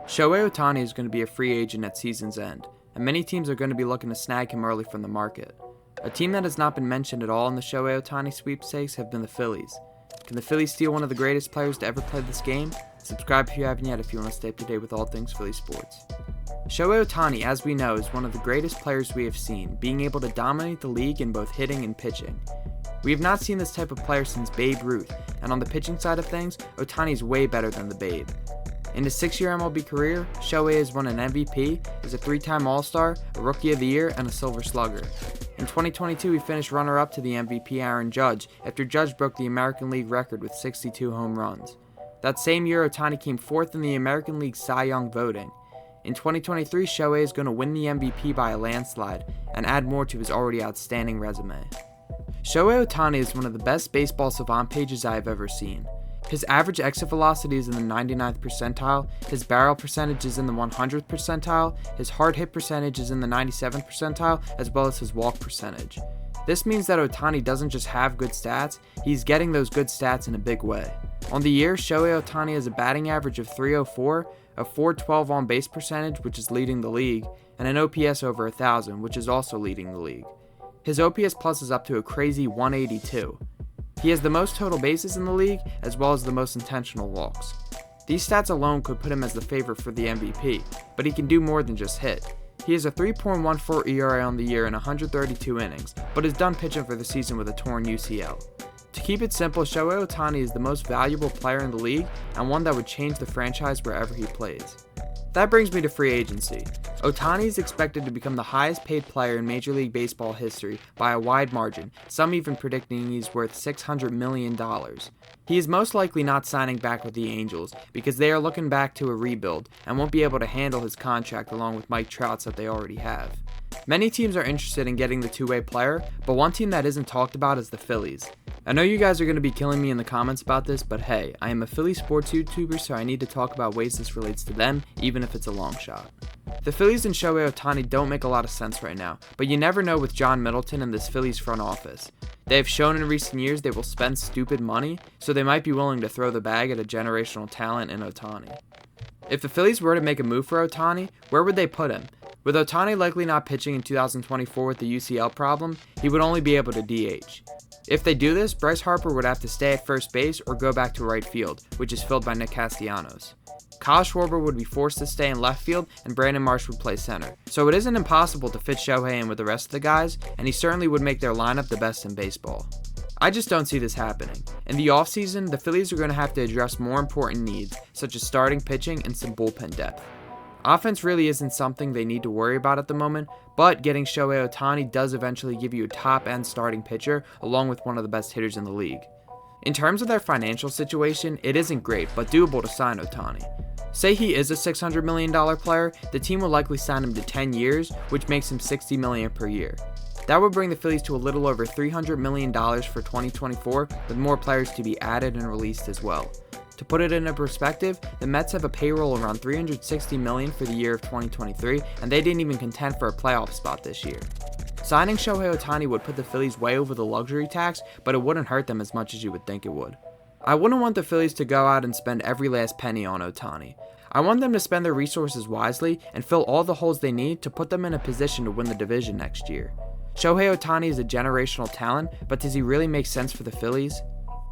Shohei Ohtani is going to be a free agent at season's end, and many teams are going to be looking to snag him early from the market. A team that has not been mentioned at all in the Shohei Ohtani sweepstakes have been the Phillies. Can the Phillies steal one of the greatest players to ever play this game? Subscribe if you haven't yet if you want to stay up to date with all things Philly sports. Shohei Ohtani, as we know, is one of the greatest players we have seen, being able to dominate the league in both hitting and pitching. We have not seen this type of player since Babe Ruth, and on the pitching side of things, Ohtani is way better than the Babe. In his 6-year MLB career, Shohei has won an MVP, is a 3-time All-Star, a Rookie of the Year, and a Silver Slugger. In 2022, he finished runner-up to the MVP Aaron Judge, after Judge broke the American League record with 62 home runs. That same year, Ohtani came 4th in the American League Cy Young voting. In 2023, Shohei is going to win the MVP by a landslide, and add more to his already outstanding resume. Shohei Ohtani is one of the best baseball savant pages I have ever seen. His average exit velocity is in the 99th percentile, his barrel percentage is in the 100th percentile, his hard hit percentage is in the 97th percentile, as well as his walk percentage. This means that Ohtani doesn't just have good stats, he's getting those good stats in a big way. On the year, Shohei Ohtani has a batting average of .304, a .412 on base percentage, which is leading the league, and an OPS over 1,000, which is also leading the league. His OPS plus is up to a crazy 182. He has the most total bases in the league, as well as the most intentional walks. These stats alone could put him as the favorite for the MVP, but he can do more than just hit. He has a 3.14 ERA on the year in 132 innings, but is done pitching for the season with a torn UCL. To keep it simple, Shohei Ohtani is the most valuable player in the league, and one that would change the franchise wherever he plays. That brings me to free agency. Ohtani is expected to become the highest paid player in Major League Baseball history by a wide margin, some even predicting he's worth $600 million. He is most likely not signing back with the Angels because they are looking back to a rebuild and won't be able to handle his contract along with Mike Trout's that they already have. Many teams are interested in getting the two-way player, but one team that isn't talked about is the Phillies. I know you guys are going to be killing me in the comments about this, but hey, I am a Philly sports YouTuber, so I need to talk about ways this relates to them, even if it's a long shot. The Phillies and Shohei Ohtani don't make a lot of sense right now, but you never know with John Middleton and this Phillies front office. They have shown in recent years they will spend stupid money, so they might be willing to throw the bag at a generational talent in Ohtani. If the Phillies were to make a move for Ohtani, where would they put him? With Ohtani likely not pitching in 2024 with the UCL problem, he would only be able to DH. If they do this, Bryce Harper would have to stay at first base or go back to right field, which is filled by Nick Castellanos. Kyle Schwarber would be forced to stay in left field, and Brandon Marsh would play center. So it isn't impossible to fit Shohei in with the rest of the guys, and he certainly would make their lineup the best in baseball. I just don't see this happening. In the offseason, the Phillies are going to have to address more important needs, such as starting pitching and some bullpen depth. Offense really isn't something they need to worry about at the moment, but getting Shohei Ohtani does eventually give you a top-end starting pitcher along with one of the best hitters in the league. In terms of their financial situation, it isn't great, but doable to sign Ohtani. Say he is a $600 million player, the team will likely sign him to 10 years, which makes him $60 million per year. That would bring the Phillies to a little over $300 million for 2024, with more players to be added and released as well. To put it into perspective, the Mets have a payroll around $360 million for the year of 2023, and they didn't even contend for a playoff spot this year. Signing Shohei Ohtani would put the Phillies way over the luxury tax, but it wouldn't hurt them as much as you would think it would. I wouldn't want the Phillies to go out and spend every last penny on Ohtani. I want them to spend their resources wisely and fill all the holes they need to put them in a position to win the division next year. Shohei Ohtani is a generational talent, but does he really make sense for the Phillies?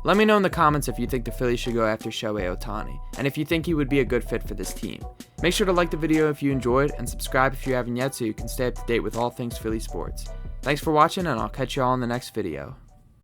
Let me know in the comments if you think the Phillies should go after Shohei Ohtani, and if you think he would be a good fit for this team. Make sure to like the video if you enjoyed, and subscribe if you haven't yet so you can stay up to date with all things Philly sports. Thanks for watching, and I'll catch you all in the next video.